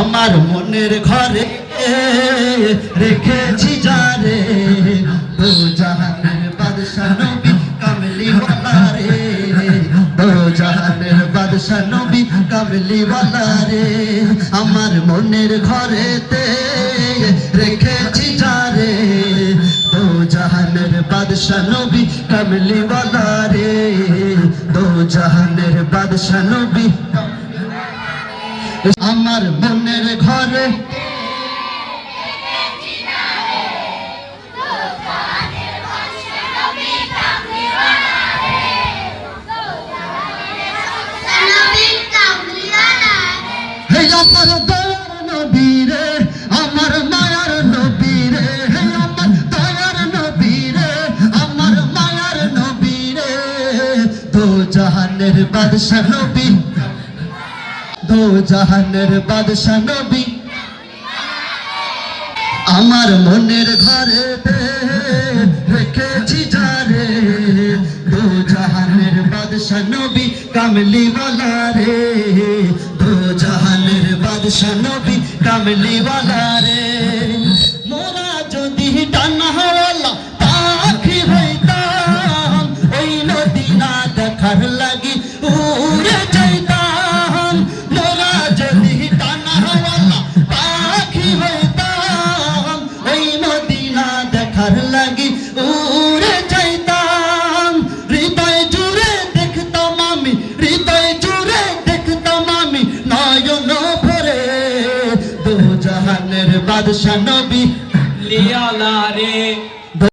আমার মনের ঘরে রেখেছি যারে দো জাহানের বাদশা নবী কামলি ওয়ালা রে দো জাহানের বাদশা নবী কামলি ওয়ালা রে আমার মনের ঘরেতে রেখেছি যারে দো জাহানের বাদশা নবী কামলি ওয়ালা রে দো জাহানের বাদশা নবী আমার মনের ঘরে আমার দয়ার নবী রে আমার মায়ার নবী রে আমার দয়ার নবী রে আমার মায়ার নবী রে দো জাহানের বাদশা নবী দো জাহানের বাদশা নবী আমার মনের ঘরে রেখেছি যারে দো জাহানের বাদশা নবী কামলি ওয়ালা রে দো জাহানের বাদশা নবী কামলি ওয়ালা রে মোরা যদি ডানাওয়ালা পাখি হইতাম ওই নদী না দেখার লাগি উড়ে যাইতাম মোরা যদি ডানাওয়ালা পাখি হইতাম ওই নদী না দেখার লাগি উড়ে যাইতাম হৃদয় জুড়ে দেখতাম আমি হৃদয় জুড়ে দেখতাম আমি নয়ন ভরে দো জাহানের বাদশা নবী লিয়ালা রে